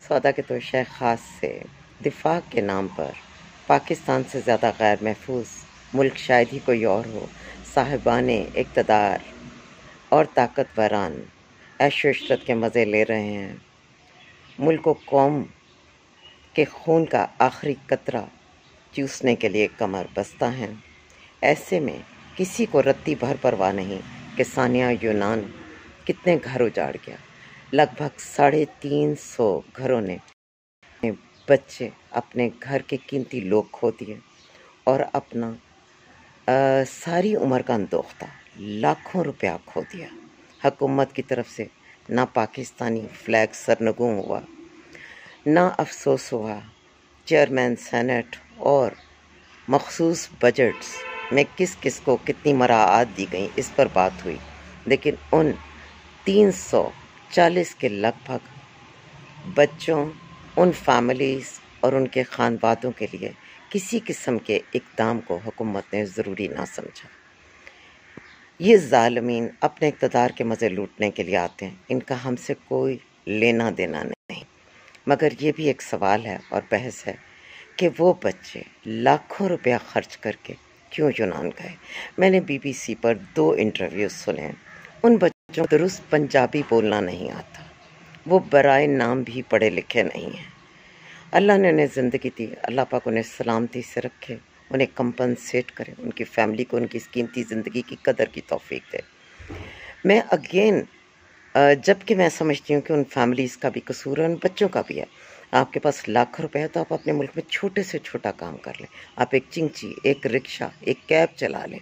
सौदा के तोशा ख़ास से दिफा के नाम पर पाकिस्तान से ज़्यादा गैर महफूज मुल्क शायद ही कोई और हो। साहिबाने इक़्तिदार और ताकतवरान ऐशो इशरत के मज़े ले रहे हैं। मुल्क व कौम के खून का आखिरी कतरा चूसने के लिए कमर बस्ता हैं। ऐसे में किसी को रत्ती भर परवाह नहीं कि सानिया यूनान कितने घर उजाड़ गया। लगभग 350 घरों ने बच्चे, अपने घर के कीमती लोग खो दिए और अपना सारी उम्र का अंदोख्ता लाखों रुपया खो दिया। हुकूमत की तरफ से ना पाकिस्तानी फ्लैग सरनगू हुआ, ना अफसोस हुआ। चेयरमैन सेनेट और मखसूस बजट्स में किस किस को कितनी मराआत दी गई इस पर बात हुई, लेकिन उन 340 के लगभग बच्चों, उन फैमिलीज़ और उनके खानवादों के लिए किसी किस्म के इक़दाम को हुकूमत ने ज़रूरी ना समझा। ये ज़ालिमीन अपने इक़्तिदार के मज़े लूटने के लिए आते हैं, इनका हमसे कोई लेना देना नहीं। मगर ये भी एक सवाल है और बहस है कि वो बच्चे लाखों रुपया खर्च करके क्यों यूनान गए। मैंने BBC पर 2 इंटरव्यूज़ सुने। उन बच्चों को दुरुस्त पंजाबी बोलना नहीं आता, वो बराए नाम भी पढ़े लिखे नहीं हैं। अल्लाह ने उन्हें ज़िंदगी दी, अल्लाह पाक उन्हें सलामती से रखे, उन्हें कंपनसेट करे, उनकी फैमिली को उनकी इस कीमती ज़िंदगी की कदर की तौफीक दे। मैं अगेन जबकि मैं समझती हूँ कि उन फैमिलीज़ का भी कसूर है, उन बच्चों का भी है। आपके पास लाखों रुपए है तो आप अपने मुल्क में छोटे से छोटा काम कर लें। आप एक चिंची, एक रिक्शा, एक कैब चला लें।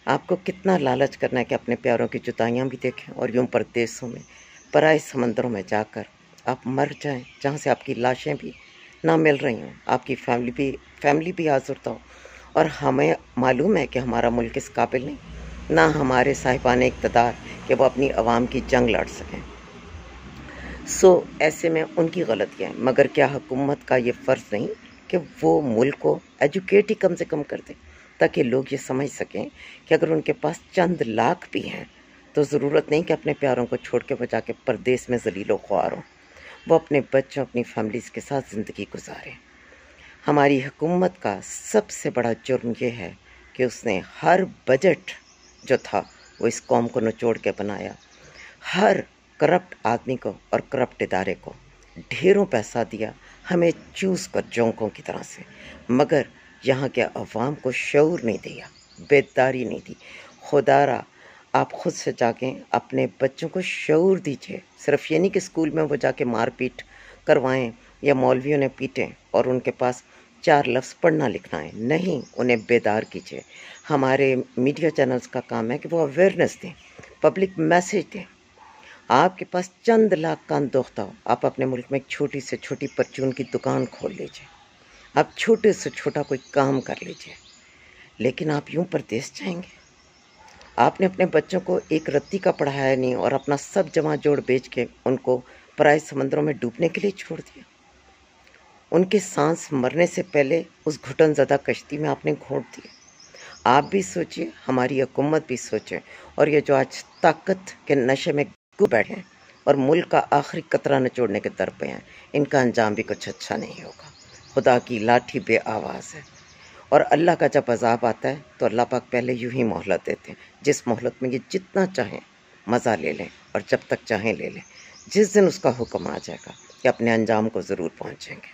आपको कितना लालच करना है कि अपने प्यारों की जुदाइयाँ भी देखें और यूं परदेसों में, पराए समंदरों में जाकर आप मर जाएं, जहाँ से आपकी लाशें भी ना मिल रही हों, आपकी फैमिली भी आज़ुर्दा हो। और हमें मालूम है कि हमारा मुल्क इस काबिल नहीं, ना हमारे साहिबाने इक़्तिदार कि वो अपनी आवाम की जंग लड़ सकें। ऐसे में उनकी गलतियाँ हैं, मगर क्या हुकूमत का ये फ़र्ज़ नहीं कि वो मुल्क को एजुकेट ही कम से कम कर दें, ताकि लोग ये समझ सकें कि अगर उनके पास चंद लाख भी हैं तो ज़रूरत नहीं कि अपने प्यारों को छोड़ के वो जाके परदेस में ज़लीलो ख्वार हों। वो अपने बच्चों, अपनी फैमिलीज़ के साथ ज़िंदगी गुजारें। हमारी हुकूमत का सबसे बड़ा जुर्म ये है कि उसने हर बजट जो था वो इस कौम को निचोड़ के बनाया। हर करप्ट आदमी को और करप्ट इदारे को ढेरों पैसा दिया, हमें चूस कर जोंकों की तरह से, मगर यहाँ के अवाम को शऊर नहीं दिया, बेदारी नहीं दी। खुदारा आप खुद से जाकें अपने बच्चों को शऊर दीजिए। सिर्फ ये नहीं कि स्कूल में वो जाके मारपीट करवाएं या मौलवियों ने पीटें और उनके पास 4 लफ्ज़ पढ़ना लिखना है, नहीं, उन्हें बेदार कीजिए। हमारे मीडिया चैनल्स का काम है कि वो अवेयरनेस दें, पब्लिक मैसेज दें। आपके पास चंद लाख का अंदोख्ता हो, आप अपने मुल्क में एक छोटी से छोटी परचून की दुकान खोल लीजिए, आप छोटे से छोटा कोई काम कर लीजिए, लेकिन आप यूं परदेस जाएंगे। आपने अपने बच्चों को एक रत्ती का पढ़ाया नहीं और अपना सब जमा जोड़ बेच के उनको पराए समंदरों में डूबने के लिए छोड़ दिया। उनके सांस मरने से पहले उस घुटन ज़दा कश्ती में आपने घोंट दिया। आप भी सोचिए, हमारी हुकूमत भी सोचे, और ये जो आज ताकत के नशे में डूब बैठे हैं और मुल्क का आखिरी कतरा निचोड़ने के दर पे हैं, इनका अंजाम भी कुछ अच्छा नहीं होगा। खुदा की लाठी बे आवाज़ है, और अल्लाह का जब अज़ाब आता है तो अल्लाह पाक पहले यूं ही मोहलत देते हैं, जिस मोहलत में ये जितना चाहें मज़ा ले लें और जब तक चाहें ले लें। जिस दिन उसका हुक्म आ जाएगा कि अपने अंजाम को ज़रूर पहुँचेंगे।